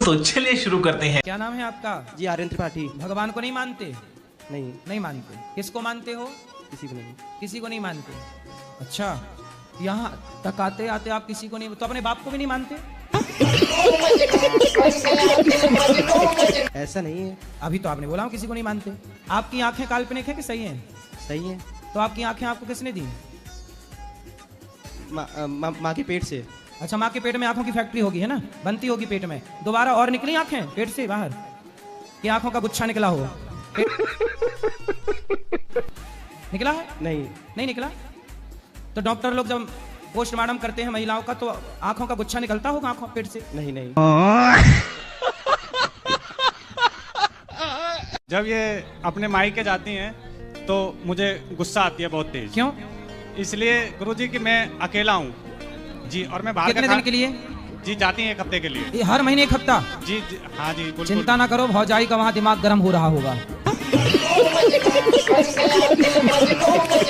तो चलिए शुरू करते हैं। क्या नाम है आपका? जी आर्यन त्रिपाठी। भगवान को नहीं मानते? नहीं नहीं मानते। किसको मानते हो? किसी को नहीं। किसी को नहीं मानते। अच्छा, यहाँ तक आते आते आप किसी को नहीं, तो अपने बाप को भी नहीं मानते? ऐसा नहीं है। अभी तो आपने बोला हम किसी को नहीं मानते। आपकी आंखें काल्पनिक है कि सही है? सही है। तो आपकी आंखें आपको किसने दी? माँ के पेट से। अच्छा, माँ के पेट में आंखों की फैक्ट्री होगी, है ना? बनती होगी पेट में, दोबारा और निकली आंखें पेट से बाहर, कि आंखों का गुच्छा निकला हो? निकला है? नहीं निकला। तो डॉक्टर लोग जब पोस्टमार्टम करते हैं महिलाओं का, तो आंखों का गुच्छा निकलता होगा आंखों पेट से? नहीं। जब ये अपने मायके जाती हैं तो मुझे गुस्सा आती है बहुत तेज। क्यों? इसलिए गुरुजी कि मैं अकेला हूँ जी, और मैं बाहर कितने दिन के लिए? जी जाती हैं 1 हफ्ते के लिए। ये हर महीने 1 हफ्ता? जी हाँ जी बिल्कुल। चिंता ना करो, भौजाई का वहाँ दिमाग गर्म हो रहा होगा।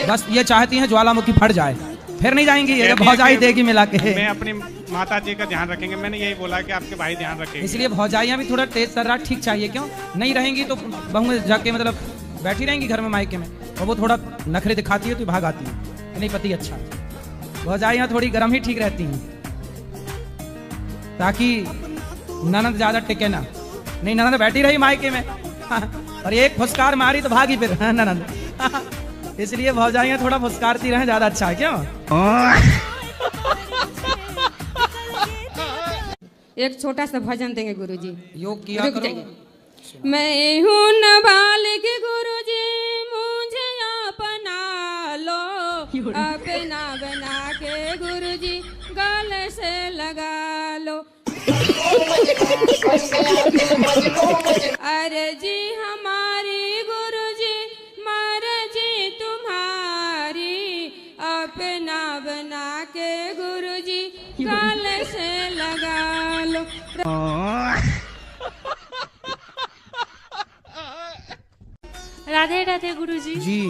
बस ये चाहती हैं ज्वालामुखी फट जाए, फिर नहीं जाएंगी। ये भौजाई देगी मिला के। मैं अपनी माता जी का ध्यान रखेंगे, मैंने यही बोला कि आपके भाई ध्यान रखेंगे। इसलिए भौजाइयाँ भी थोड़ा तेज तर्रार ठीक चाहिए। क्यों नहीं रहेंगी तो बहू जाके मतलब बैठी रहेंगी घर में मायके में, और वो थोड़ा नखरे दिखाती है तो भाग आती है। नहीं पति अच्छा, भौजाइयाँ थोड़ी गर्म ही ठीक रहती हैं, ताकि ननद ज्यादा टिके ना। नहीं, ननद बैठी रही मायके में और एक फुसकार मारी तो भागी फिर ननद। इसलिए भौजाइयाँ थोड़ा फुसकारती रहें, ज्यादा अच्छा है। क्यों? एक छोटा सा भजन देंगे गुरुजी। योग किया करो। मैं हूँ नाबालिग गुरुजी, मुझे अपना लो, अपना बना के गुरुजी गले से लगा लो। अरे जी हमारी गुरुजी, मर्जी तुम्हारी, अपना बना के गुरुजी गले से लगा लो। राधे राधे गुरुजी। जी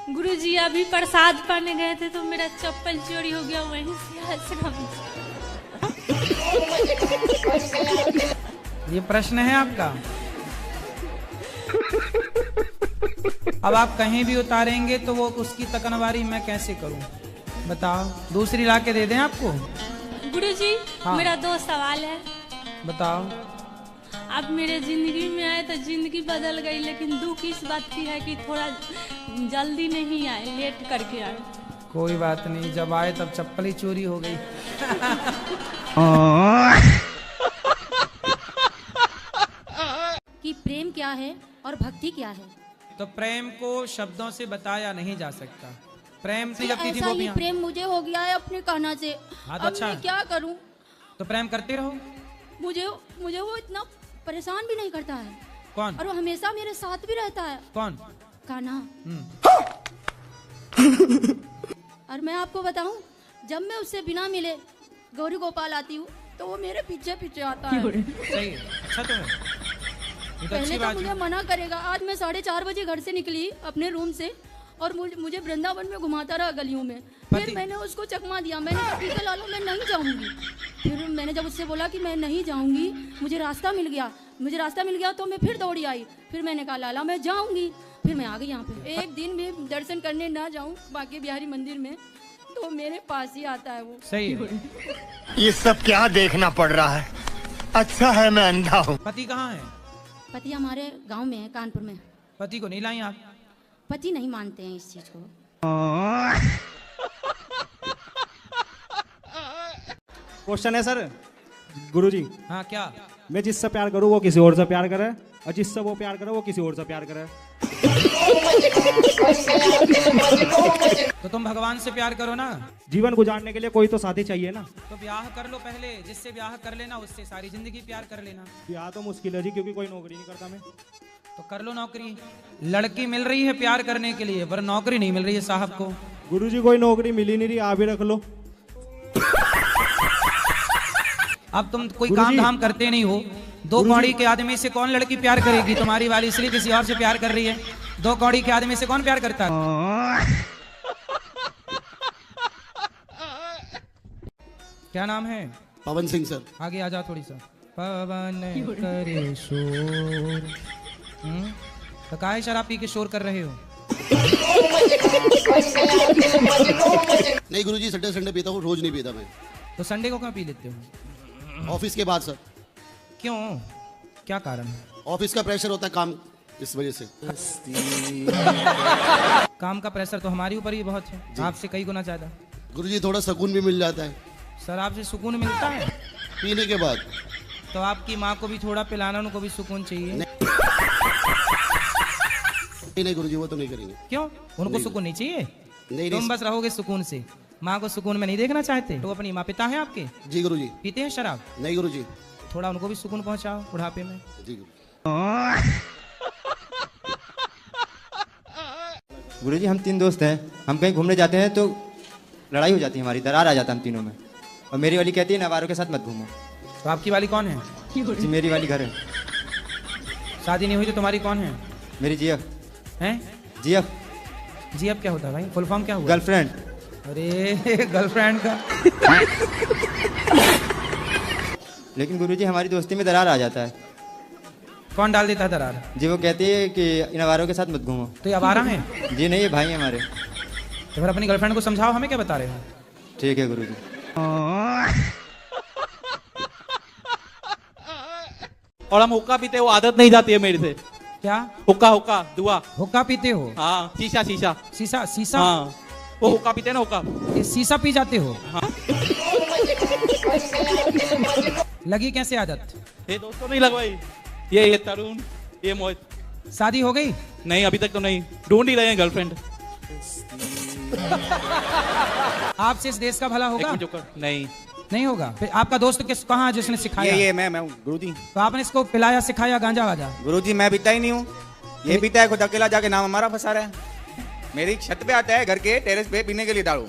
गुरुजी, अभी प्रसाद पाने गए थे तो मेरा चप्पल चोरी हो गया, वहीं से आश्रम। ये प्रश्न है आपका? अब आप कहीं भी उतारेंगे तो वो उसकी तकनवारी मैं कैसे करूं? बताओ, दूसरी ला के दे दें आपको? गुरुजी हाँ। मेरा 2 सवाल है। बताओ। आप मेरे जिंदगी में आए तो जिंदगी बदल गई, लेकिन दुख इस बात की है कि थोड़ा जल्दी नहीं आए, लेट करके आए। कोई बात नहीं, जब आए तब चप्पल ही चोरी हो गई। कि प्रेम क्या है और भक्ति क्या है? तो प्रेम को शब्दों से बताया नहीं जा सकता। प्रेम से जब ऐसा ही प्रेम मुझे हो गया है अपने कान्हा से। हाँ तो अच्छा, मैं क्या करूं? तो प्रेम करते रहो। मुझे वो इतना परेशान भी नहीं करता है। कौन? और वो हमेशा मेरे साथ भी रहता है। कौन? कान्हा। और मैं आपको बताऊं, जब मैं उससे बिना मिले गौरी गोपाल आती हूँ तो वो मेरे पीछे पीछे आता है। सही है, अच्छा तो है। ये तो पहले अच्छी तो बात मुझे है। मना करेगा। आज मैं 4:30 बजे घर से निकली अपने रूम से, और मुझे वृंदावन में घुमाता रहा गलियों में। फिर मैंने उसको चकमा दिया, मैंने कहा ठीक है लालो मैं नहीं जाऊंगी। फिर मैंने जब उससे बोला कि मैं नहीं जाऊंगी, मुझे रास्ता मिल गया तो मैं फिर दौड़ी आई। फिर मैंने कहा लाला मैं जाऊंगी। फिर मैं आ गई यहाँ पे। एक दिन भी दर्शन करने ना जाऊँ बांके बिहारी मंदिर में तो मेरे पास ही आता है वो। सही है। ये सब क्या देखना पड़ रहा है? अच्छा है मैं अंधा हूँ। पति कहाँ है? पति हमारे गांव में है, कानपुर में। पति को नहीं लाई आप? पति नहीं मानते हैं इस चीज को। क्वेश्चन है सर गुरुजी। हाँ क्या? मैं जिससे प्यार करूँ वो किसी और से प्यार करे, और जिससे वो प्यार करे वो किसी और से प्यार करे। तो तुम भगवान से प्यार करो ना। जीवन गुजारने के लिए कोई तो साथी चाहिए ना। तो ब्याह कर लो पहले, जिससे ब्याह कर लेना उससे सारी जिंदगी प्यार कर लेना। ब्याह तो मुश्किल है जी, क्योंकि कोई नौकरी नहीं करता मैं। तो कर लो नौकरी। लड़की मिल रही है प्यार करने के लिए, पर नौकरी नहीं मिल रही है साहब को। गुरुजी कोई नौकरी मिली नहीं रही, आप ही रख लो। अब तुम कोई काम धाम करते नहीं हो। 2 कौड़ी के आदमी से कौन लड़की प्यार करेगी? तुम्हारी वाली इसलिए किसी और से प्यार कर रही है। 2 कौड़ी के आदमी से कौन प्यार करता है? क्या नाम है? पवन सिंह सर। आगे आ जाओ थोड़ी सा। पवन करे शोर। तो काहे शराब पी के शोर कर रहे हो? नहीं गुरुजी, संडे संडे पीता हूँ, रोज नहीं पीता मैं। तो संडे को क्यों पी लेते हो? ऑफिस के बाद सर। क्यों, क्या कारण है? ऑफिस का प्रेशर होता है काम, इस वजह से। काम का प्रेशर तो हमारे ऊपर ही बहुत है, आपसे कई गुना ज्यादा। गुरुजी थोड़ा सुकून भी मिल जाता है सर, आपसे सुकून मिलता है पीने के बाद। तो आपकी माँ को भी थोड़ा पिलाना, उनको भी सुकून चाहिए। नहीं गुरुजी, वो तो नहीं करेंगे। क्यों, उनको सुकून नहीं चाहिए? नहीं तुम बस रहोगे सुकून से, माँ को सुकून में नहीं देखना चाहते? तो अपनी माँ पिता है आपके? जी गुरुजी। पीते हैं शराब? नहीं गुरुजी। थोड़ा उनको भी सुकून पहुंचाओ बुढ़ापे में। जी गुरुजी, हम 3 दोस्त हैं, हम कहीं घूमने जाते हैं तो लड़ाई हो जाती है हमारी, दरार आ जाता है हम तीनों में। और मेरी वाली कहती है नवारों के साथ मत घूमो। तो आपकी वाली कौन है? जी मेरी वाली घर है। शादी नहीं हुई तो तुम्हारी कौन है? मेरी जीएफ हैं? जीएफ। जीएफ क्या होता है भाई? फुल फॉर्म क्या हुआ? गर्लफ्रेंड। अरे गर्लफ्रेंड का। लेकिन गुरुजी हमारी दोस्ती में दरार आ जाता है। कौन डाल देता है दरार? जी वो कहती है कि इन आवारों के साथ मत घूमो। तो ये आवारा है? जी नहीं, ये भाई हैं हमारे। तो फिर अपनी गर्लफ्रेंड को समझाओ, हमें क्या बता रहे हो? ठीक है गुरुजी। और हम हुक्का पीते, वो आदत नहीं जाती है मेरे से। क्या? हुक्का हुक्का दुआ। हुक्का पीते हो? हाँ, शीशा शीशा शीशा शीशा। हाँ, वो हुक्का पीते हैं ना, हुक्का। ये शीशा पी जाते हो? हाँ। लगी कैसे आदत? ये दोस्तों नहीं लगवाई, ये तरुण, ये मोहित। शादी हो गई? नहीं, अभी तक तो नहीं, ढूंढ ही रहे हैं गर्लफ्रेंड। आपसे इस देश का भला होगा? नहीं नहीं होगा। फिर आपका दोस्त किस कहाँ जिसने सिखाया? ये मैं हूँ गुरुजी। तो आपने इसको पिलाया सिखाया गांजा वाजा? गुरुजी मैं पीता ही नहीं हूँ, ये पीता है, खुद अकेला जाके नाम हमारा फंसा रहा है। मेरी छत पे आता है घर के टेरेस पे पीने के लिए दारू।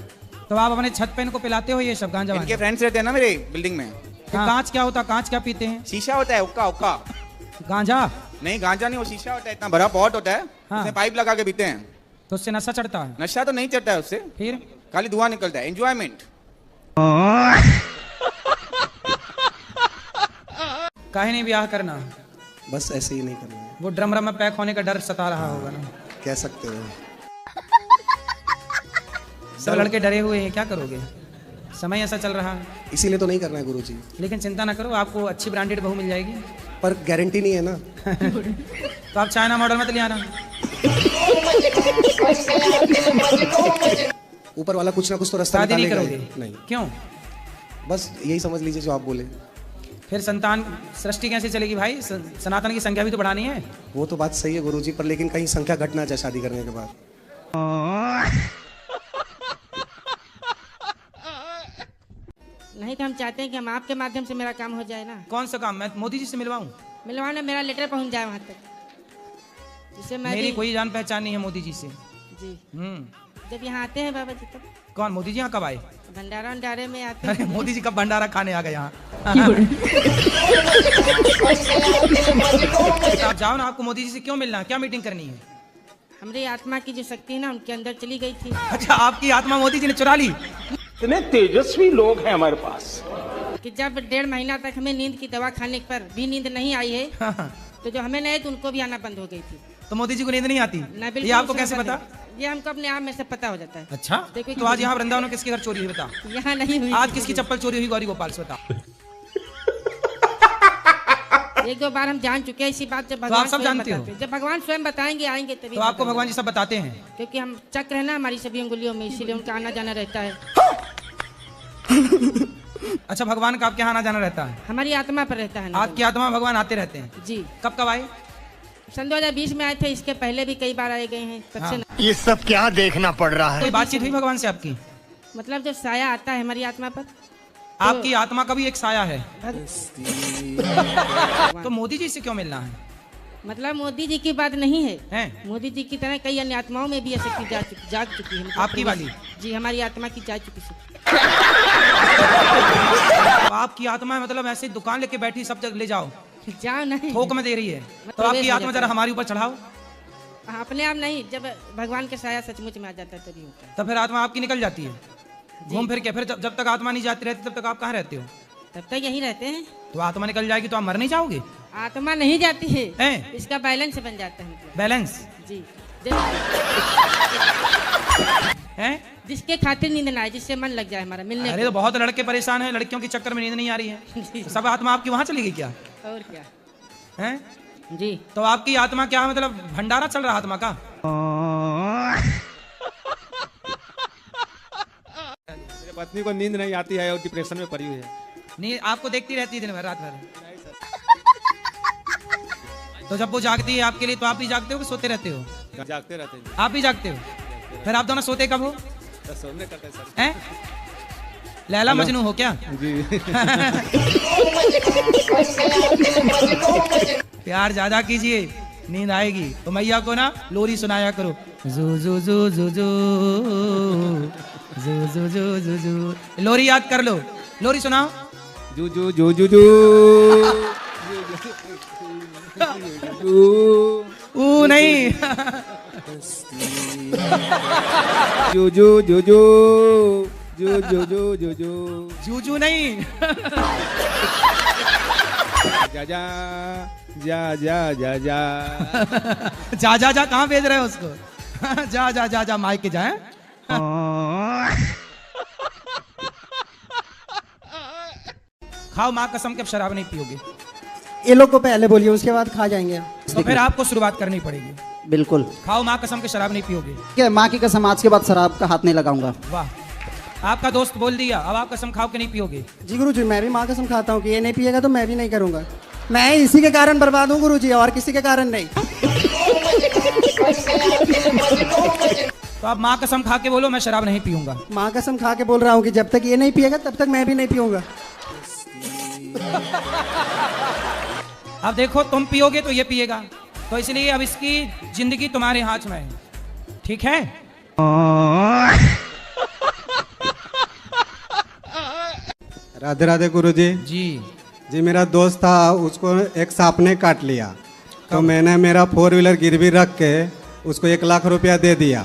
तो आप अपने छत पे इनको पिलाते हो ये सब गांजा वाजा? इनके फ्रेंड्स रहते हैं ना मेरे बिल्डिंग में। कांच क्या होता? कांच क्या पीते हैं? शीशा होता है, हुक्का हुक्का। गांजा नहीं, गांजा नहीं, वो शीशा होता है, इतना बड़ा पॉट होता है, उसमें पाइप लगा के पीते हैं। तो उससे नशा चढ़ता है? नशा तो नहीं चढ़ता है उससे, फिर खाली धुआं निकलता है, एंजॉयमेंट। काहे नहीं ब्याह करना? बस ऐसे ही नहीं करना है। वो ड्रम में पैक होने का डर सता रहा होगा ना? कह सकते हो। सब लड़के डरे हुए हैं, क्या करोगे? समय ऐसा चल रहा है, इसीलिए तो नहीं करना है गुरुजी। लेकिन चिंता ना करो, आपको अच्छी ब्रांडेड बहू मिल जाएगी। पर गारंटी नहीं है ना। तो आप चाइना मॉडल मत ले आना। ऊपर वाला कुछ ना कुछ तो रास्ता शादी नहीं निकालेगा। करोगे? नहीं। क्यों? बस यही समझ लीजिए जो आप बोले। फिर संतान सृष्टि कैसे चलेगी भाई? सनातन की संख्या भी तो बढ़ानी है। वो तो बात सही है गुरुजी, पर लेकिन कहीं संख्या घटना चाहिए शादी करने के बाद। नहीं तो हम चाहते हैं कि हम आपके माध्यम से मेरा काम हो जाए ना। कौन सा काम? मैं मोदी जी से मिलवाऊं? मिलवाना, मेरा लेटर पहुंच जाए वहां तक, जिससे मैं मेरी कोई जान पहचान नहीं है मोदी जी से। जी जब यहाँ आते हैं बाबा जी तब। कौन मोदी जी यहाँ कब आए? भंडारा भंडारे में आते हैं। मोदी जी कब भंडारा खाने आ गए यहाँ? आप जाओ ना, आपको मोदी जी से क्यों मिलना है? क्या मीटिंग करनी है? हमारी आत्मा की जो शक्ति है ना उनके अंदर चली गई थी। अच्छा, आपकी आत्मा मोदी जी ने चुरा ली? इतने तेजस्वी लोग हैं हमारे पास कि जब 1.5 महीना तक हमें नींद की दवा खाने पर भी नींद नहीं आई है, तो जो हमें नहीं तो उनको भी आना बंद हो गई थी। तो मोदी जी को नींद नहीं आती? ये आपको कैसे पता? ये हमको अपने आप में से पता हो जाता है। अच्छा, तो आज यहाँ वृंदावन में किसके घर चोरी हुई बता? यहाँ नहीं हुई। आज किसकी चप्पल चोरी हुई गौरी गोपाल से बता? 1-2 बार हम जान चुके हैं इसी बात। जब भगवान सब जानते हो? जब भगवान स्वयं बताएंगे आएंगे तभी। तो आपको भगवान जी सब बताते हैं? क्योंकि हम चक्र है ना हमारी सभी अंगुलियों में, इसीलिए उनका आना जाना रहता है। अच्छा, भगवान का आपके यहाँ आना जाना रहता है? हमारी आत्मा पर रहता है। आपकी आत्मा भगवान आते रहते हैं? जी। कब कब आए? सन 2020 में आए थे, इसके पहले भी कई बार आए गए हैं। हाँ। ये सब क्या देखना पड़ रहा है? कोई बातचीत हुई भगवान से आपकी? मतलब जब साया आता है हमारी आत्मा पर, आपकी आत्मा का भी एक साया है। तो मोदी जी से क्यों मिलना है? मतलब मोदी जी की बात नहीं है, मोदी जी की तरह कई अन्य आत्माओं में भी ये शक्ति जाग चुकी है। आपकी वाली? जी, हमारी आत्मा की जा चुकी है। तो आपकी आत्मा मतलब ऐसे दुकान लेके बैठी सब जगह ले जाओ? जाओ नहीं, थोक में दे रही है। तो आपकी आत्मा जरा हमारे ऊपर चढ़ाओ। अपने आप नहीं, जब भगवान के साया सचमुच में आ जाता है तभी होता है। तो फिर आत्मा आपकी निकल जाती है घूम फिर के? फिर जब तक आत्मा नहीं जाती रहती तब तक आप कहाँ रहते हो? तब तक यहीं रहते हैं। तो आत्मा निकल जाएगी तो आप मर नहीं जाओगे? आत्मा नहीं जाती है, हैं? इसका बैलेंस बन जाता है मतलब। बैलेंस जी हैं? जिसके खातिर नींद ना आए, जिससे मन लग जाए हमारा मिलने अरे तो बहुत लड़के परेशान हैं, लड़कियों के चक्कर में नींद नहीं आ रही है। तो सब आत्मा आपकी वहां चली गई क्या? और क्या हैं? जी। तो आपकी आत्मा क्या मतलब भंडारा चल रहा आत्मा का? मेरी पत्नी को नींद नहीं आती है और डिप्रेशन में पड़ी हुई है। नींद आपको देखती रहती है दिन भर रात भर? तो जब वो जागती है आपके लिए तो आप भी जागते हो कि सोते रहते हो? जागते रहते हैं। आप भी जागते हो? फिर आप दोनों सोते कब हो? सोने करते हैं हैं? लैला मजनू हो क्या? जी। प्यार ज्यादा कीजिए, नींद आएगी। तो मैया को ना लोरी सुनाया करो, जू जू जू जू जू जू जू जू जू जू। लोरी याद कर लो, लोरी सुनाओ। जू जू जू जू जू ऊ नहीं। जू जू जू जू जू जू जू जू जू जूजू नहीं। जा जा जा जा जा जा जा जा जा कहाँ भेज रहे हो उसको? जा जा जा जा माइक के जाए। खाओ माँ कसम के अब शराब नहीं पियोगे। ये लोग को पहले बोलिए, उसके बाद खा जाएंगे। तो फिर आपको शुरुआत करनी पड़ेगी। बिल्कुल। खाओ माँ कसम के शराब नहीं पियोगे। क्या माँ की कसम, आज के बाद शराब का हाथ नहीं लगाऊंगा। वाह, आपका दोस्त बोल दिया, अब आप कसम खाओ कि नहीं पियोगे। जी गुरुजी, मैं भी माँ कसम खाता हूँ कि ये नहीं पिएगा तो मैं भी नहीं करूंगा। मैं इसी के कारण बर्बाद हूँ गुरुजी, और किसी के कारण नहीं। तो आप माँ कसम खा के बोलो मैं शराब नहीं पीऊंगा। माँ कसम खा के बोल रहा हूँ कि जब तक ये नहीं पिएगा तब तक मैं भी नहीं पीऊंगा। अब देखो तुम पियोगे तो ये पिएगा, तो इसलिए अब इसकी जिंदगी तुम्हारे हाथ में है, ठीक है? राधे राधे गुरुजी। जी जी, मेरा दोस्त था, उसको एक सांप ने काट लिया, तो मैंने मेरा 4 व्हीलर गिरवी रख के उसको 1 लाख रुपया दे दिया,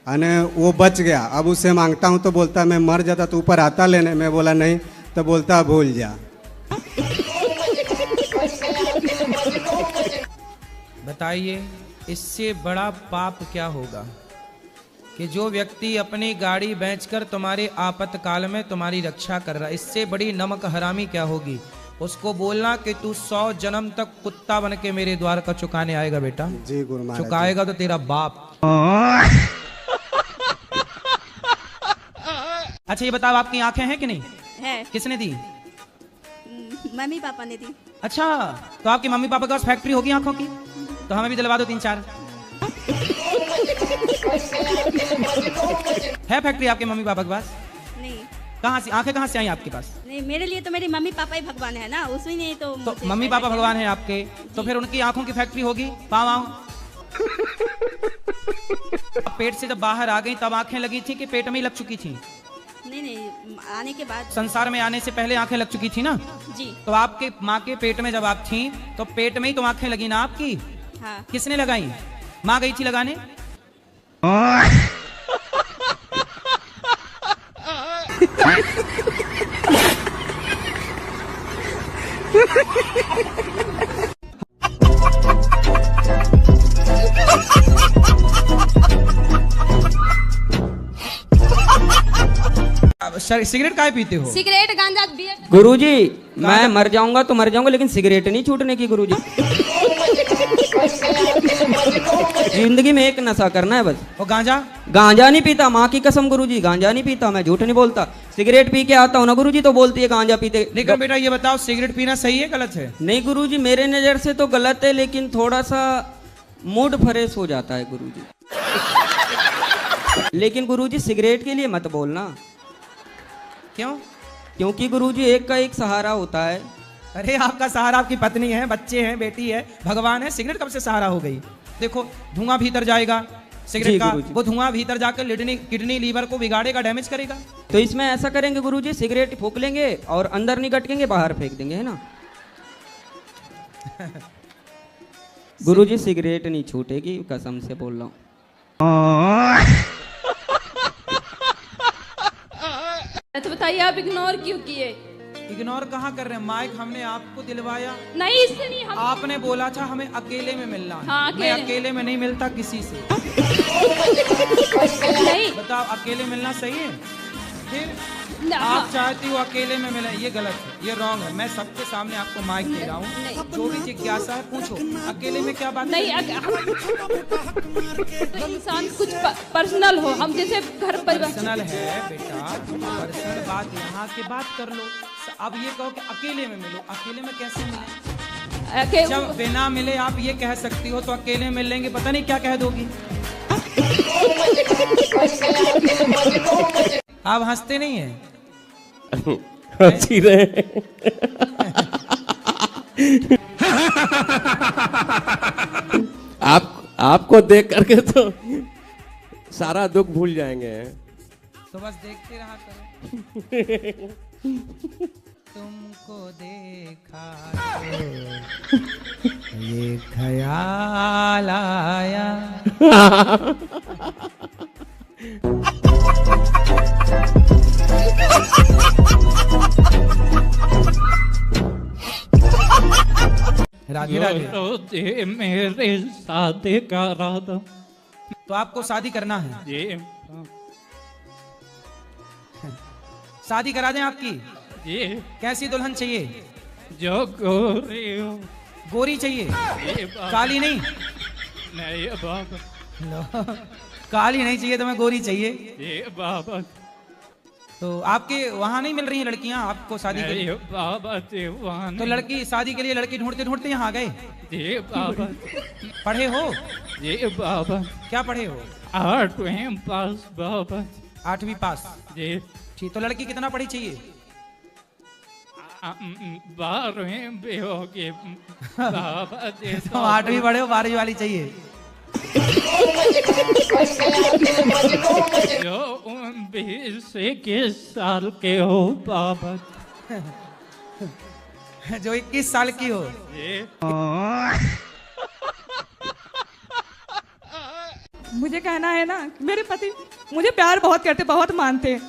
अने वो बच गया। अब उससे मांगता हूँ तो बोलता मैं मर जाता तो ऊपर आता लेने, मैं बोला नहीं, तो बोलता भूल जा। बताइए इससे बड़ा पाप क्या होगा कि जो व्यक्ति अपनी गाड़ी बेचकर तुम्हारे आपातकाल में तुम्हारी रक्षा कर रहा है, इससे बड़ी नमक हरामी क्या होगी? उसको बोलना कि तू 100 जन्म तक कुत्ता बन के मेरे द्वार का चुकाने आएगा बेटा। जी गुरु महाराज। चुकाएगा तो तेरा बाप। अच्छा ये बताओ आपकी आंखें हैं कि नहीं है? किसने दी? मम्मी पापा ने दी। अच्छा, तो आपके मम्मी पापा के पास फैक्ट्री होगी आंखों की? तो हमें भी दिलवा दो 3-4। है फैक्ट्री आपके मम्मी पापा के पास? नहीं। कहाँ से आंखें कहाँ से आई आपके पास? नहीं, मेरे लिए तो मेरे मम्मी पापा ही भगवान है ना, उसमें नहीं तो मम्मी पापा भगवान है आपके, तो फिर उनकी आंखों की फैक्ट्री होगी। पाँव आओ। पेट से जब बाहर आ गई तब आंखें लगी थी कि पेट में ही लग चुकी थी? नहीं, आने के बाद। संसार में आने से पहले आंखें लग चुकी थी ना? जी। तो आपके माँ के पेट में जब आप थी तो पेट में ही तो आंखें लगी ना आपकी? हाँ। किसने लगाई? माँ गई थी लगाने? सिगरेट काहे पीते हो? सिगरेट गांजा बियर। गुरुजी मैं मर जाऊंगा तो मर जाऊंगा, लेकिन सिगरेट नहीं छूटने की गुरुजी। जिंदगी में एक नशा करना है बस। और गांजा? गांजा नहीं पीता, माँ की कसम गुरुजी, गांजा नहीं पीता, मैं झूठ नहीं बोलता। सिगरेट पी के आता हूँ ना गुरुजी, तो बोलती है गांजा पीते। लेकिन बेटा ये बताओ सिगरेट पीना सही है गलत है? नहीं गुरुजी, मेरे नजर से तो गलत है, लेकिन थोड़ा सा मूड फ्रेश हो जाता है गुरुजी। लेकिन गुरुजी सिगरेट के लिए मत बोलना। क्यों? क्योंकि गुरुजी एक का एक सहारा होता है। अरे आपका सहारा आपकी पत्नी है, बच्चे हैं, बेटी है, भगवान है। सिगरेट कब से सहारा हो गई? देखो धुआं भीतर जाएगा सिगरेट का, वो धुआं भीतर जाकर किडनी लीवर को बिगाड़ेगा, डैमेज करेगा। तो इसमें ऐसा करेंगे गुरुजी, सिगरेट फूंक लेंगे और अंदर नहीं गटकेंगे, बाहर फेंक देंगे, है ना? गुरुजी सिगरेट नहीं छूटेगी, कसम से बोल रहा हूँ। तो बताइए आप इग्नोर क्यों किए? इग्नोर कहाँ कर रहे हैं? माइक हमने आपको दिलवाया नहीं, इससे नहीं हम आपने बोला था हमें अकेले में मिलना है। हाँ, मैं अकेले में नहीं मिलता किसी से। नहीं बताओ अकेले मिलना सही है? फिर आप चाहती हो अकेले में मिले, ये गलत है, ये रॉन्ग है। मैं सबके सामने आपको माइक दे रहा हूँ, जो भी जिज्ञासा है पूछो। अकेले में क्या बात नहीं इंसान कुछ पर्सनल हो, हम जैसे घर परिवार पर्सनल है बेटा, पर्सनल बात यहाँ के बात कर लो। अब ये कहो कि अकेले में मिलो, अकेले में कैसे मिले? जब बिना मिले आप ये कह सकती हो तो अकेले मिल लेंगे पता नहीं क्या कह दोगी। आप हंसते नहीं है? हंसी रहे। आपको देख करके तो सारा दुख भूल जाएंगे। तो बस देखते रहा करो। तुमको देखा तो ये ख्याल आया। राधे राधे। मेरे शादी करा दो। तो आपको शादी करना है? जी। शादी करा दें आपकी? जी। कैसी दुल्हन चाहिए? जो गोरी हो। गोरी चाहिए? काली नहीं? नहीं बाबा। काली नहीं चाहिए तो मैं गोरी चाहिए। जी बाबा। तो आपके वहाँ नहीं मिल रही हैं लड़कियाँ आपको शादी के लिए? बाबा तो लड़की शादी के लिए लड़की ढूंढते ढूंढते यहाँ गए? जी बाबा। पढ़े हो? जी बाबा। क्या पढ़े हो? 8वीं पास बाबा। 8वीं पास? जी। ठीक, तो लड़की कितना पढ़ी चाहिए? 12वीं भी होगी बाबा। तो 8वीं पढ़े हो, 12वीं वाली चाहिए? जो 21 साल के हो बाबा। जो 21 साल की हो? मुझे कहना है ना, मेरे पति मुझे प्यार बहुत करते, बहुत मानते हैं,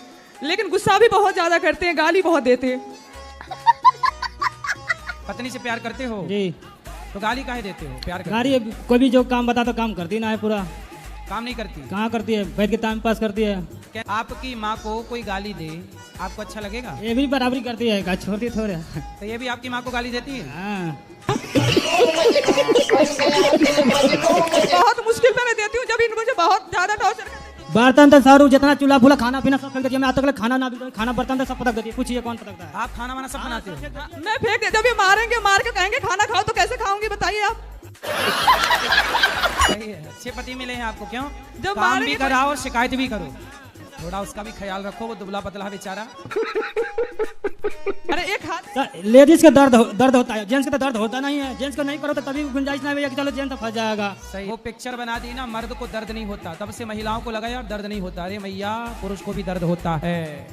लेकिन गुस्सा भी बहुत ज्यादा करते हैं, गाली बहुत देते हैं। पत्नी से प्यार करते हो? जी। तो गाली काहे देते हो? प्यार करते गाली कोई भी जो काम बता तो काम करती ना है, पूरा काम नहीं करती? कहाँ करती है, बैठ के टाइम पास करती है। क्या आपकी माँ को कोई गाली दे आपको अच्छा लगेगा? ये भी बराबरी करती है, छोटी थोड़े। तो ये भी आपकी माँ को गाली देती है? हाँ। बहुत मुश्किल में मैं देती हूँ जब इन मुझे बहुत ज्यादा टॉर्चर। बर्तन तो सारू जितना चूल्हा फूला खाना पीना सब फेंक देती है। मैं आज तक खाना ना भी खाना बर्तन तो सब पटक देती है। पूछिए कौन पटकता है? आप खाना वाना सब बनाते हो? मैं फेंक दे, जब ये मारेंगे, मार के कहेंगे खाना खाओ तो कैसे खाऊंगी बताइए आप? अच्छे पति मिले हैं आपको, क्यों? जब काम भी कराओ और शिकायत भी करो, थोड़ा उसका भी ख्याल रखो, वो दुबला पतला बेचारा। अरे एक हाथ लेडीज का दर्द होता है, जेंट्स का तो दर्द होता नहीं है। जेंट्स को नहीं करो तो तभी गुंजाइश नहीं है कि चलो जेंट्स फंस जाएगा। सही। वो पिक्चर बना दी ना, मर्द को दर्द नहीं होता, तब से महिलाओं को लगा यार दर्द नहीं होता। अरे मैया, पुरुष को भी दर्द होता है।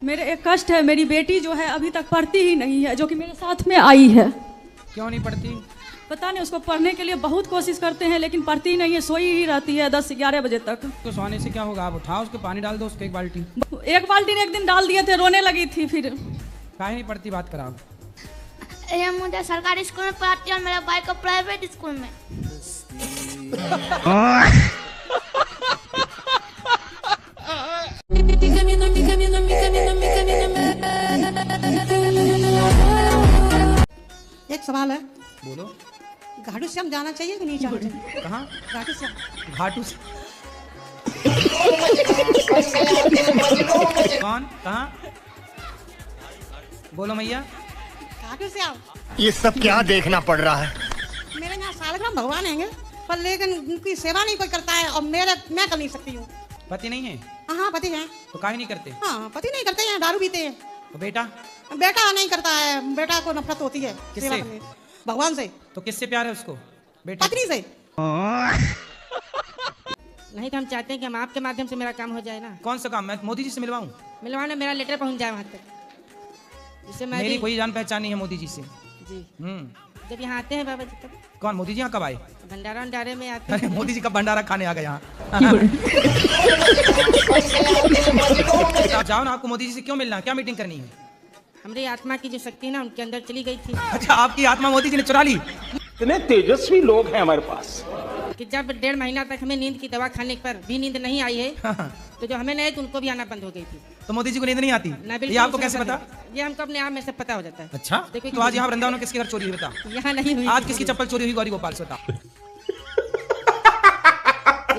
मेरे एक कष्ट है, मेरी बेटी जो है अभी तक पढ़ती ही नहीं है, जो कि मेरे साथ में आई है। क्यों नहीं पढ़ती? पता नहीं, उसको पढ़ने के लिए बहुत कोशिश करते हैं लेकिन पढ़ती नहीं है, सोई ही रहती है 10 से 11 बजे तक। तो सोने से क्या होगा? आप उठाओ उसको, पानी डाल दो उसको 1 बाल्टी। 1 बाल्टी ने एक दिन डाल दिए थे, रोने लगी थी। फिर काहे नहीं पढ़ती? बात कराओ। ये मुझे सरकारी स्कूल में पढ़ाती है और मेरा भाई को प्राइवेट स्कूल में। एक सवाल है। बोलो। घाटू श्याम जाना चाहिए कि नहीं जाना चाहिए? कहाँ? घाटू श्याम। घाटू कौन? कहाँ? बोलो मैया। घाटू श्याम। ये सब क्या देखना पड़ रहा है? मेरे यहाँ सालग्राम भगवान हैं, पर लेकिन उनकी सेवा नहीं कोई करता है और मैं कर नहीं सकती हूँ। पति नहीं है? हाँ पति है। तो काहे नहीं करते? हाँ पति नहीं करते हैं, दारू पीते हैं। तो बेटा? बेटा नहीं करता है, बेटा को नफरत होती है। किससे? भगवान से। तो किससे प्यार है उसको? बेटा? पत्नी से। नहीं तो हम चाहते हैं कि हम आपके माध्यम से मेरा काम हो जाए ना। कौन सा काम? मैं मोदी जी से मिलवाऊं? मिलवाना, मेरा लेटर पहुंच जाए वहाँ तक, जिससे मैं मेरी कोई जान पहचान नहीं है मोदी जी से। जी। जब यहाँ आते हैं बाबा जी तब। कौन मोदी जी यहाँ कब आए? भंडारा में आते हैं। मोदी जी का भंडारा खाने आ गए यहाँ। जाओ ना, आपको मोदी जी से क्यों मिलना है, क्या मीटिंग करनी है? हमारी आत्मा की जो शक्ति है ना उनके अंदर चली गई थी। अच्छा, आपकी आत्मा मोदी जी ने चुरा ली? इतने तेजस्वी लोग हैं हमारे पास कि जब 1.5 महीना तक हमें नींद की दवा खाने पर भी नींद नहीं आई है, तो जो हमें नहीं, तो उनको भी आना बंद हो गई थी। तो मोदी जी को नींद नहीं आती? ये आपको कैसे पता? ये हमको अपने आप में से पता हो जाता है। अच्छा, तो आज यहाँ वृंदावन में किसके घर चोरी हुई बता? यहाँ नहीं हुई। आज किसकी चप्पल चोरी हुई गौरी गोपाल से बता?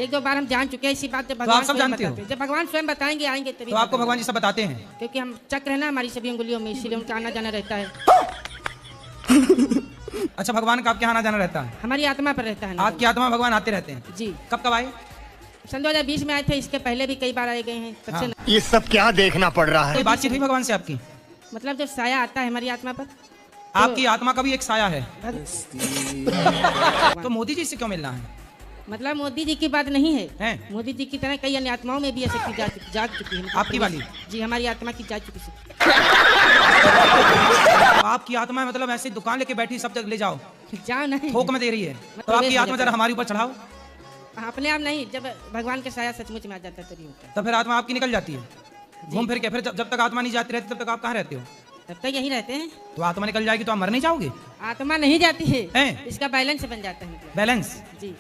एक दो बार हम जान चुके हैं इसी बात। तो आप सब जानते हो? जब भगवान स्वयं बताएंगे आएंगे तभी। तो आपको भगवान जी सब बताते हैं? क्योंकि हम चक्र है ना हमारी सभी उंगलियों में, इसीलिए उनका आना जाना रहता है। अच्छा, भगवान का आपके यहाँ आना जाना रहता है? हमारी आत्मा पर रहता है। आपकी आत्मा भगवान आते रहते हैं? जी। कब कब आए? सन 2020 में आए थे, इसके पहले भी कई बार आए गए हैं। हाँ। ये सब क्या देखना पड़ रहा है? कोई बातचीत हुई भगवान से आपकी? मतलब जब साया आता है हमारी आत्मा पर, आपकी आत्मा का भी एक साया है। तो मोदी जी से क्यों मिलना है? मतलब मोदी जी की बात नहीं है, मोदी जी की तरह कई अन्य आत्माओं में भी ऐसी जाग चुकी है। आपकी वाली? जी, हमारी आत्मा की जाग चुकी है। आपकी आत्मा मतलब ऐसी दुकान लेके बैठी, सब जगह ले जाओ, जाओ नहीं, थोक में दे रही है। तो आपकी आत्मा जरा हमारे ऊपर चढ़ाओ। अपने आप नहीं, जब भगवान के साया सचमुच में आ जाता है तभी होता है। तो फिर आत्मा आपकी निकल जाती है घूम फिर के। फिर जब तक आत्मा नहीं जाती रहती तब तक आप कहाँ रहते हो? तब तक यही रहते हैं। तो आत्मा निकल जाएगी तो आप मर नहीं जाओगे? आत्मा नहीं जाती है, इसका बैलेंस बन जाता है। बैलेंस? जी।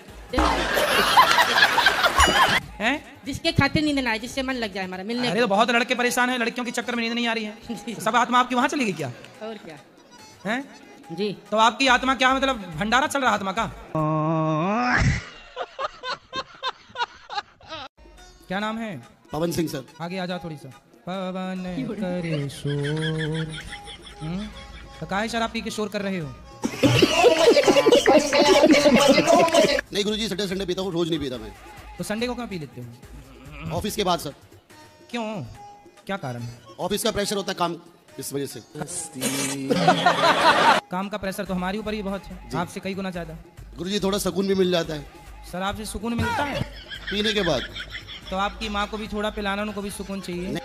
हैं? जिसके खातिर नींद ना आए, जिससे मन लग जाए हमारा मिलने। अरे तो बहुत लड़के परेशान हैं, लड़कियों के चक्कर में नींद नहीं आ रही है। सब आत्मा आपकी वहाँ चली गई क्या? और क्या हैं? जी। तो आपकी आत्मा क्या मतलब भंडारा चल रहा आत्मा का? क्या नाम है? पवन सिंह सर। आगे आ जाओ थोड़ी सा। पवन करे शोर। तो काहे शराब पी के शोर कर रहे हो? नहीं गुरुजी, संडे संडे पीता हूँ, रोज नहीं पीता मैं। तो संडे को क्यों पी लेते हो? ऑफिस के बाद सर। क्यों, क्या कारण है? ऑफिस का प्रेशर होता है काम, इस वजह से। काम का प्रेशर तो हमारे ऊपर ही बहुत है, आपसे कई गुना ज्यादा। गुरुजी थोड़ा सुकून भी मिल जाता है। सर आपसे सुकून मिलता है पीने के बाद? तो आपकी माँ को भी थोड़ा पिलाना, उनको भी सुकून चाहिए।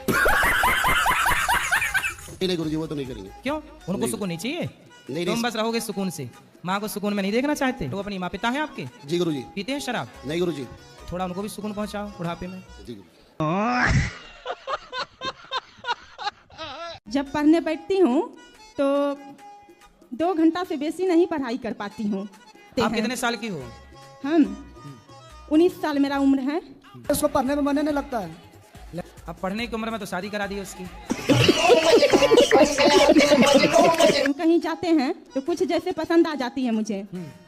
नहीं गुरुजी, वो तो नहीं करेंगे। क्यों, उनको सुकून नहीं चाहिए? नहीं, तुम बस रहोगे सुकून से, माँ को सुकून में नहीं देखना चाहते? तो अपनी माँ पिता है आपके? जी गुरुजी। पीते हैं शराब? नहीं गुरुजी। थोड़ा उनको भी सुकून पहुंचाओ बुढ़ापे में। जी। जब पढ़ने बैठती हूँ तो 2 घंटा से बेसी नहीं पढ़ाई कर पाती हूँ। आप कितने साल की हो? हम 19 साल मेरा उम्र है। उसको पढ़ने में मन नहीं लगता है। अब पढ़ने की उम्र में तो शादी करा दी उसकी। हम कहीं जाते हैं तो कुछ जैसे पसंद आ जाती है, मुझे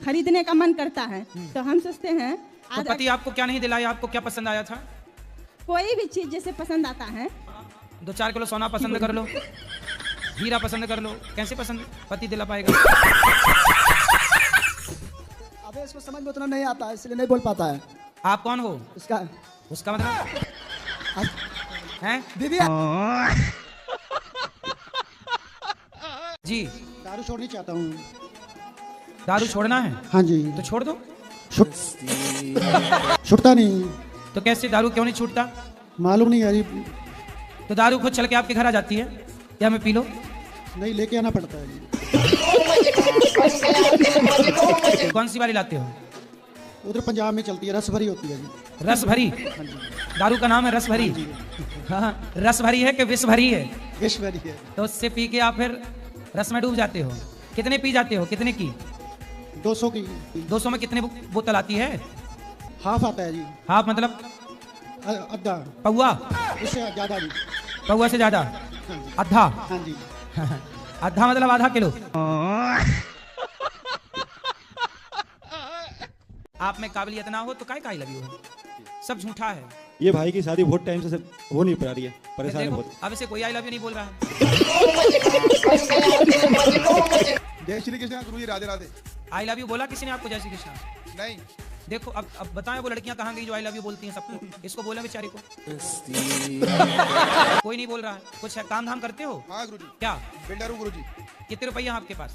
खरीदने का मन करता है, तो हम सोचते हैं तो पति आपको क्या नहीं दिलाया? आपको क्या पसंद आया था? कोई भी चीज जैसे पसंद आता है। 2-4 किलो सोना पसंद कर लो, हीरा पसंद कर लो, कैसे पसंद पति दिला पाएगा? अबे इसको समझ में उतना नहीं आता है, इसलिए नहीं बोल पाता है। आप कौन हो? उसका मतलब हैं? दीदी जी। दारू छोड़नी चाहता हूँ। दारू छोड़ना है? हाँ जी। तो छोड़ दो। छूटता नहीं। तो कैसे, दारू क्यों नहीं छूटता? मालूम नहीं यार। तो दारू खुद चल के आपके घर आ जाती है या मैं पी लो? नहीं, लेके आना पड़ता है। कौन सी बारी लाते हो? उधर पंजाब में चलती है, रस भरी होती है। रस भरी? दारू का नाम है रस भरी? हाँ, रस भरी है कि विष भरी है? विष भरी है। तो उससे पी के आप फिर रस में डूब जाते हो। कितने पी जाते हो, कितने की? 200 की। 200 में कितने बोतल आती है? हाफ आता है जी। हाफ मतलब? आधा। पौवा? उससे ज्यादा जी। पौवा से ज्यादा? आधा? हाँ जी। आधा मतलब आधा किलो। आप में काबिलियत ना हो तो काय लगी हो? सब झूठा है। ये भाई की शादी बहुत टाइम से हो नहीं पा रही है, परेशान है बहुत। अब इसे कोई आई लव यू नहीं बोल रहा है। जय Shri Krishna Guruji, Radhe Radhe. I love you बोला किसी ने आपको? जय श्री कृष्ण नहीं। देखो अब बताएं वो लड़कियां कहाँ गई जो आई लव यू बोलती हैं सबको? इसको बोला बेचारी को। कोई नहीं बोल रहा है। कुछ काम धाम करते हो? हाँ गुरुजी। क्या? बिल्डर हूँ गुरुजी। कितने रुपया आपके पास?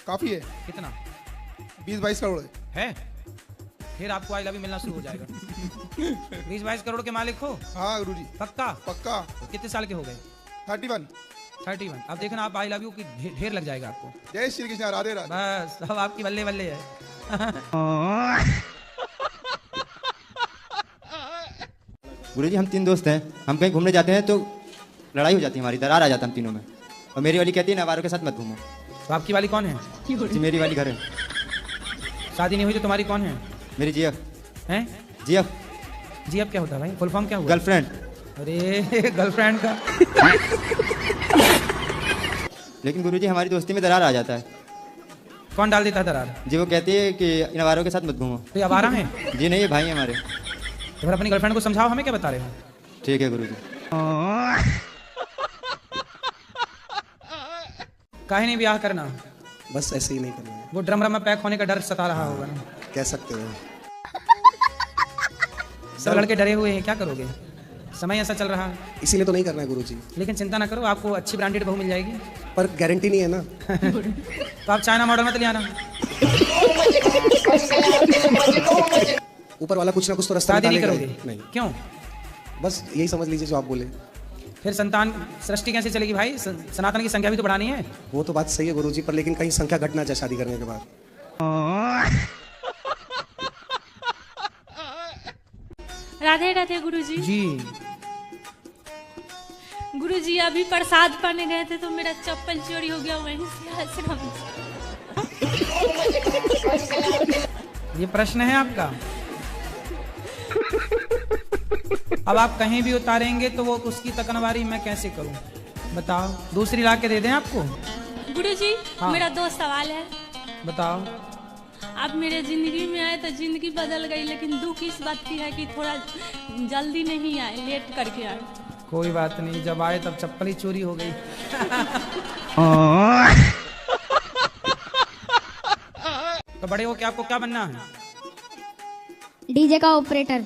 काफी है। कितना? 20-22 करोड़ है। फिर आपको आई लव यू मिलना शुरू हो जाएगा। 20-22 करोड़ के मालिक हो? हाँ गुरुजी। पक्का? पक्का। कितने साल के हो गए? 31। अब देखना आप आई लव यू की ढेर लग जाएगा आपको। जय श्री कृष्ण, राधे राधे। बस अब आपकी बल्ले बल्ले है। गुरुजी हम 3 दोस्त हैं, हम कहीं घूमने जाते हैं तो लड़ाई हो जाती है हमारी, दरार आ जाता हम तीनों में। और मेरी वाली कहती है नावारों के साथ मत घूमो। तो आपकी वाली कौन है? जी मेरी वाली घर है। शादी नहीं हुई तो तुम्हारी कौन है? मेरी जीएफ हैं? जीएफ। जीएफ क्या होता है भाई? फुल फॉर्म क्या हुआ? गर्लफ्रेंड। अरे गर्लफ्रेंड का। लेकिन गुरुजी हमारी दोस्ती में दरार आ जाता है। कौन डाल देता है दरार? जी वो कहती है कि इन आवारों के साथ मत घूमो। तो ये आवारा है? जी नहीं, ये भाई है हमारे। तो फिर अपनी गर्लफ्रेंड को समझाओ, हमें क्या बता रहे हो? ठीक है गुरुजी। काहे नहीं ब्याह करना? बस ऐसे ही नहीं करना है। वो ड्रम में पैक होने का डर सता रहा होगा ना? कह सकते हो। सब लड़के डरे हुए हैं, क्या करोगे? समय ऐसा चल रहा है, इसीलिए तो नहीं करना है गुरुजी। लेकिन चिंता ना करो, आपको अच्छी ब्रांडेड बहू मिल जाएगी। पर गारंटी नहीं है ना। तो आप चाइना मॉडल मत ले आना। ऊपर वाला कुछ ना कुछ तो रास्ता शादी नहीं निकालेगा। करोगे? नहीं। क्यों? बस यही समझ लीजिए जो आप बोले। फिर संतान सृष्टि कैसे चलेगी भाई? सनातन की संख्या भी तो बढ़ानी है। वो तो बात सही है गुरुजी, पर लेकिन कहीं संख्या घटना चाहिए शादी करने के बाद। राधे राधे गुरुजी। जी गुरुजी अभी प्रसाद पाने गए थे तो मेरा चप्पल चोरी हो गया वहीं से आश्रम। ये प्रश्न है आपका? अब आप कहीं भी उतारेंगे तो वो उसकी तकनवारी मैं कैसे करूं? बताओ, दूसरी ला के दे दें आपको? गुरुजी हाँ। मेरा दो सवाल है। बताओ। आप मेरे जिंदगी में आए तो जिंदगी बदल गई, लेकिन दुख इस बात की है कि थोड़ा जल्दी नहीं आए, लेट करके आए। कोई बात नहीं, जब आए तब चप्पल ही चोरी हो गई। तो बड़े हो के आपको क्या बनना है? डीजे का ऑपरेटर।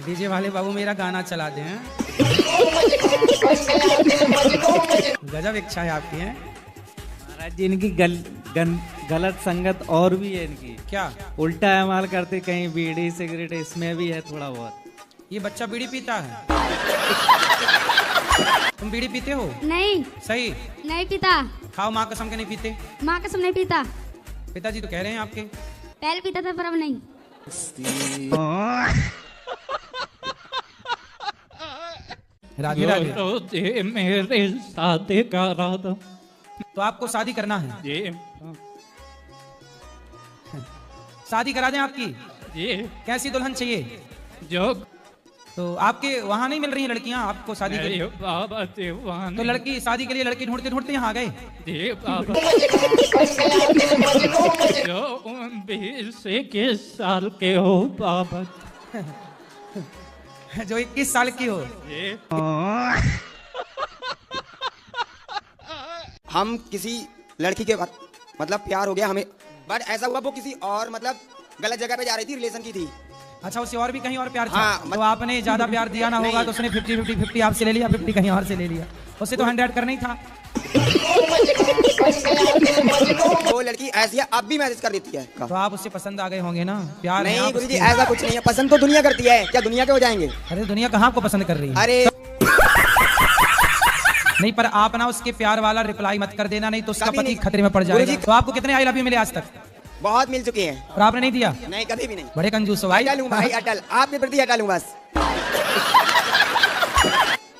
डीजे वाले बाबू मेरा गाना चला दे हैं। गजब इच्छा है आपकी है महाराज जी। इनकी गलत संगत और भी है इनकी। क्या? उल्टा इस्तेमाल करते, कहीं बीड़ी सिगरेट इसमें भी है थोड़ा बहुत। ये बच्चा बीड़ी पीता है? तुम बीड़ी पीते हो? नहीं। सही? नहीं पीता। खाओ माँ कसम के नहीं पीते? माँ कसम नहीं पीता। पिताजी तो कह रहे हैं आपके। पहले पीता था पर अब नहीं। राधे राधे। मेरे शादी का राधा। तो आपको शादी करना है? जी। शादी करा दें आपकी? जी। कैसी दुल्हन चाहिए? जो तो आपके वहाँ नहीं मिल रही लड़कियाँ आपको शादी के लिए? बाबा तो लड़की शादी के लिए लड़की ढूंढते ढूंढते यहाँ आ गए? जी बाबा। जो 20-21 साल के हो बाबा। जो 21 साल की हो? हम किसी लड़की के मतलब प्यार हो गया हमें, बट ऐसा हुआ वो किसी और मतलब गलत जगह पे जा रही थी, रिलेशन की थी। अच्छा, उसे और भी कहीं और प्यार था? हाँ, तो आपने ज्यादा प्यार दिया ना होगा तो उसने 50-50 आपसे ले लिया, 50 कहीं और से ले लिया। उसे तो 100 करना ही था। वो लड़की ऐसी है, अब भी मैसेज कर देती है। तो आप उससे पसंद आ गए होंगे ना? प्यार नहीं गुरुजी, ऐसा कुछ नहीं है। पसंद तो दुनिया करती है, क्या दुनिया के हो जाएंगे? अरे दुनिया कहाँ आपको पसंद कर रही है? अरे नहीं, पर आप ना उसके प्यार वाला रिप्लाई मत कर देना, नहीं तो उसका पति खतरे में पड़ जाएगा। तो आपको कितने आई लव यू मिले आज तक? बहुत मिल चुके हैं। और आपने नहीं दिया? नहीं, कभी भी नहीं। बड़े कंजूस हो भाई। अटल हूँ भाई, अटल। आपके प्रति अटल हूँ बस।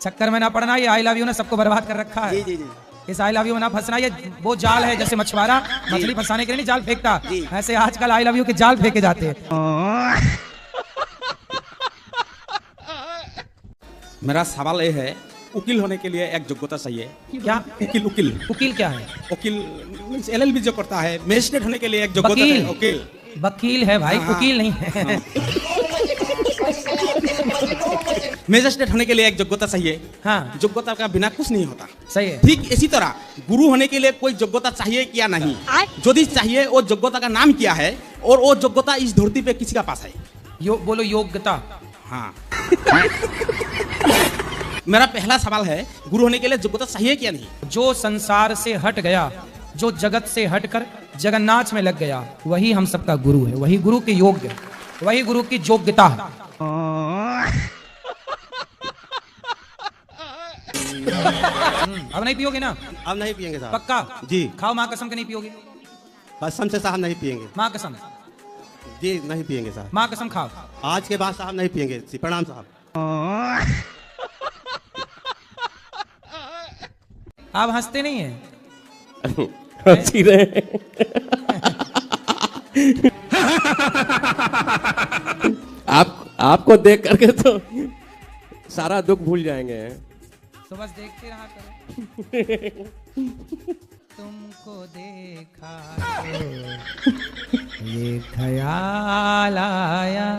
चक्कर में ना पड़ना, ये आई लव यू ने सबको बर्बाद कर रखा है। जी जी जी। इस आई लव यू में ना फंसना, ये वो जाल है जैसे मछुआरा मछली फंसाने के लिए नहीं जाल फेंकता, ऐसे आजकल आई लव यू के जाल फेंके जाते हैं। मेरा सवाल ये है, वकील होने के लिए एक योग्यता चाहिए। क्या? वकील वकील वकील क्या है? वकील LLB जो करता है, मजिस्ट्रेट होने के लिए एक योग्यता है। वकील वकील है भाई, वकील नहीं है। मजिस्ट्रेट होने के लिए एक योग्यता चाहिए। हाँ। योग्यता का बिना कुछ नहीं होता। सही है। ठीक इसी तरह गुरु होने के लिए कोई योग्यता चाहिए क्या? नहीं। यदि चाहिए, वो योग्यता का नाम क्या है और वो योग्यता इस धरती पे किसी का पास है? बोलो योग्यता। हाँ। मेरा पहला सवाल है, गुरु होने के लिए योग्यता चाहिए क्या नहीं? जो संसार से हट गया, जो जगत से हटकर जगन्नाथ में लग गया, वही हम सबका गुरु है, वही गुरु के योग्य, वही गुरु की योग्यता है। अब नहीं पियोगे ना? अब नहीं पियेंगे साहब। पक्का? जी। खाओ माँ कसम के नहीं पियोगे? कसम से साहब नहीं पियेंगे। माँ कसम? जी नहीं पियेंगे साहब। माँ कसम खाओ। आज के बाद साहब नहीं पियेंगे। प्रणाम साहब। आप हंसते नहीं हैं? हंस ही रहे हैं। आपको देख करके तो सारा दुख भूल जाएंगे। तो बस देखते रहा करो। तुमको देखा तो ये ख्याल आया।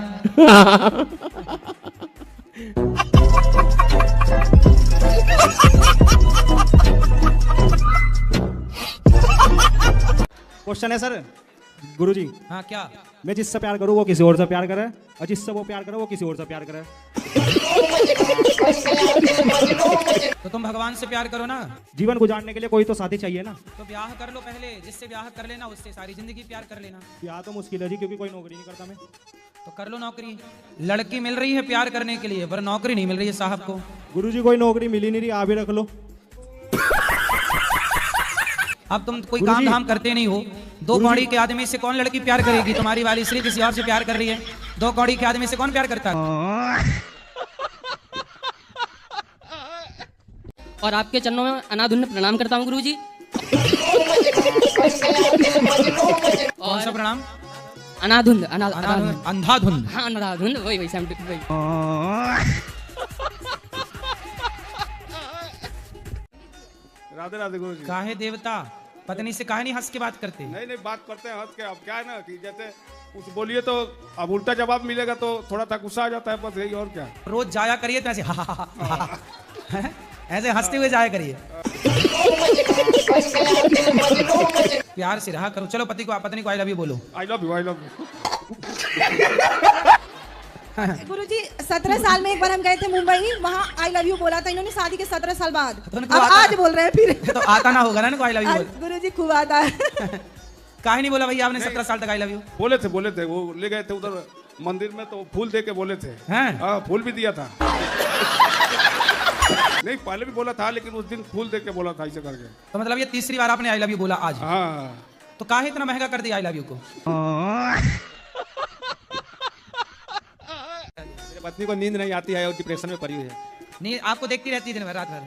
क्वेश्चन है सर गुरुजी। हाँ क्या? मैं जिससे प्यार करूँ वो किसी और से प्यार करे, और जिससे वो प्यार करे वो किसी और से प्यार करे। तो तुम भगवान से प्यार करो ना। जीवन गुजारने के लिए कोई तो साथी चाहिए ना। तो ब्याह कर लो पहले, जिससे ब्याह कर लेना उससे सारी जिंदगी प्यार कर लेना। ब्याह तो मुश्किल है जी, क्योंकि कोई नौकरी नहीं करता मैं। तो कर लो नौकरी। लड़की मिल रही है प्यार करने के लिए, पर नौकरी नहीं मिल रही है साहब को। गुरुजी कोई नौकरी मिली नहीं रही, आप ही रख लो। अब तुम कोई काम धाम करते नहीं हो। दो कौड़ी के आदमी से कौन लड़की प्यार करेगी? तुम्हारी वाली श्री किसी और से प्यार कर रही है। दो कौड़ी के आदमी से कौन प्यार करता है? और आपके चरणों में अनाधुन प्रणाम करता हूँ गुरुजी। कौन सा प्रणाम? अनाधुंध। अंधाधुंध। हाँ अंधाधुंध, वही वही। राधे राधे गुरुजी। काहे देवता पत्नी से काहे नहीं हंस के बात करते? नहीं बात करते हैं हंस के। अब क्या है ना कि जैसे कुछ बोलिए तो अब उल्टा जवाब मिलेगा तो थोड़ा सा गुस्सा आ जाता है, बस यही और क्या। रोज जाया करिए तो ऐसे ऐसे हंसते हुए जाया करिए। प्यार से रहा करो। चलो पत्नी को आई लव यू बोलो। I love you, I love you. Guruji 17 साल में एक बार हम गए थे मुंबई, वहाँ आई लव यू बोला था इन्होंने शादी के 17 साल बाद। तो अब आज बोल रहे हैं फिर। तो आता ना होगा ना आई लव यू। गुरुजी खूब आता है। काहे नहीं बोला भैया आपने 17 साल तक आई लव यू? बोले थे वो ले गए थे उधर मंदिर में, तो फूल दे के बोले थे। हाँ फूल भी दिया था। नहीं पहले भी बोला था, लेकिन उस दिन फूल दे के बोला था ऐसे करके। तो मतलब ये तीसरी बार आपने आई लव यू बोला आज? हाँ। तो काहे इतना महंगा कर दिया आई लव यू को? पत्नी को नींद नहीं आती है और डिप्रेशन में पड़ी हुई है। नींद आपको देखती रहती है दिन भर रात भर?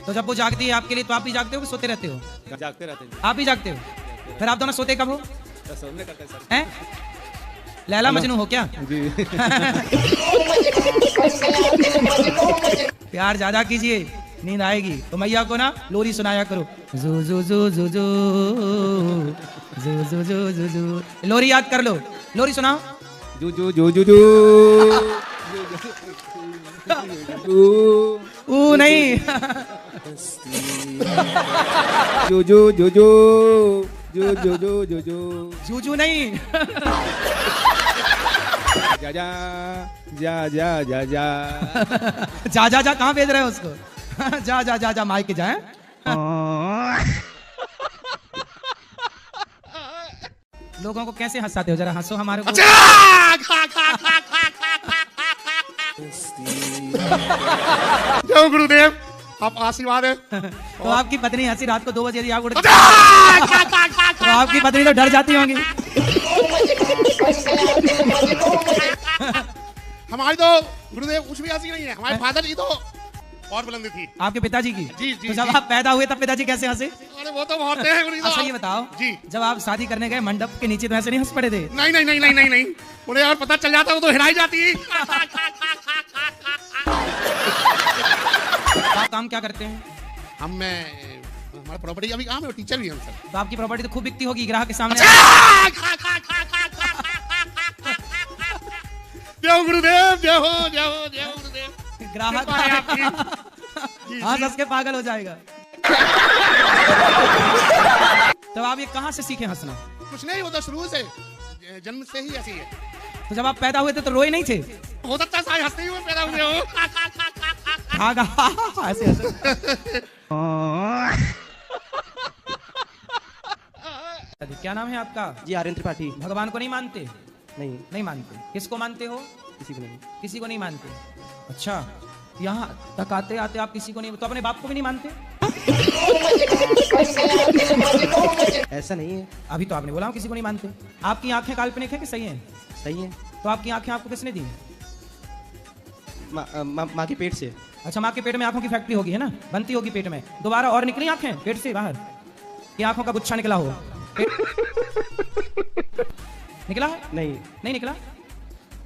तो जब वो जागती है आपके लिए तो आप भी जागते हो कि सोते रहते हो? जागते रहते हैं। आप भी जागते हो? फिर आप दोनों सोते कब हो? सोने करते हैं सर। हैं? लैला मजनू हो क्या? जी। प्यार ज्यादा कीजिए, नींद आएगी। तो मैया को ना लोरी सुनाया करो। जू जू जू जू जू जू जू जू जू जू। लोरी याद कर लो। लोरी सुनाओ। जू जू जू जू जू। ऊ नहीं। जू जू जू जू जू जू जू जू जू जूजू नहीं। जा जा जा जा जा जा जा जा जा कहाँ भेज रहे हो उसको? जा जा जा जा माइक जाए। लोगों को कैसे हंसाते हो? जरा हंसो हमारे को। जय गुरुदेव, आप आशीर्वाद है। तो आपकी पत्नी हंसी रात को 2 बजे यदि आग उड़ तो आपकी पत्नी तो डर जाती होंगी। हमारी तो गुरुदेव कुछ भी हंसी नहीं है। हमारे फादर जी तो और बुलंदी थी। आपके पिताजी की? जी तो जब आप पैदा हुए तब पिताजी कैसे हंसे? अरे वो तो होते हैं गुरुदेव। अच्छा ये बताओ जी, जब आप शादी करने गए मंडप के नीचे तो ऐसे नहीं हंस पड़े थे? नहीं नहीं नहीं नहीं नहीं नहीं, उन्हें और पता चल जाता वो तो हिलाई जाती। आप काम क्या करते हैं? हमारा प्रॉपर्टी अभी काम है, टीचर भी हम सर। तो आपकी प्रॉपर्टी तो खूब बिकती होगी ग्राहक के सामने। जय गुरुदेव, जय हो जय हो जय हो गुरुदेव। ग्राहक हंस के पागल हो जाएगा। तो आप ये कहाँ से सीखे हंसना? कुछ नहीं, वो तो शुरू से जन्म से ही ऐसी है। तो जब आप पैदा हुए थे तो रोए नहीं थे? हो सकता है शायद हंसते हुए पैदा हुए हो। ऐसे क्या नाम है आपका? जी आर्यन त्रिपाठी। भगवान को नहीं मानते? नहीं मानते। किसको मानते हो? किसी को नहीं। किसी को नहीं मानते? अच्छा, यहाँ तक आते आते आप किसी को नहीं, तो अपने बाप को भी नहीं मानते? ऐसा नहीं है। अभी तो आपने बोला किसी को नहीं मानते। आपकी आंखें काल्पनिक है कि सही है? सही है। तो आपकी आंखें आपको किसने दी? माँ के पेट से। अच्छा, माँ के पेट में आंखों की फैक्ट्री होगी है ना, बनती होगी पेट में, दोबारा और निकली आंखें पेट से बाहर, कि आंखों का गुच्छा निकला हो? निकला है? नहीं निकला।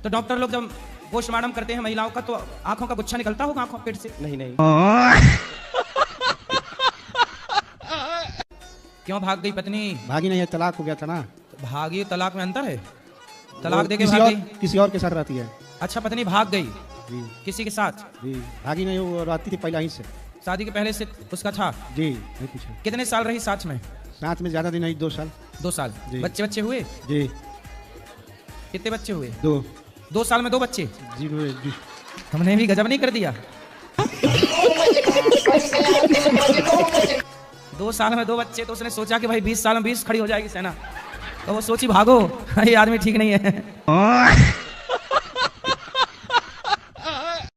तो डॉक्टर लोग जब पोस्टमार्टम करते हैं महिलाओं का तो आंखों का गुच्छा निकलता होगा आंखों पेट से? नहीं। क्यों भाग गई पत्नी? भागी नहीं है, तलाक हो गया था ना। भागी तलाक में अंतर है? तलाक देके किसी भाग और, गई? किसी और के साथ रहती है। अच्छा, पत्नी भाग गई जी। किसी के साथ? जी, भागी नहीं, वो रहती थी पहले ही से। शादी के पहले से उसका था? जी, नहीं कुछ। कितने साल रही साथ में? साथ में ज्यादा दिन नहीं, 2 साल। 2 साल। बच्चे हुए? जी। कितने बच्चे हुए? 2। 2 साल में 2 बच्चे? जी। हमने भी गजब नहीं कर दिया। 2 साल में 2 बच्चे, तो उसने सोचा कि भाई 20 साल में 20 खड़ी हो जाएगी सेना, तो वो सोची भागो, ये आदमी ठीक नहीं है।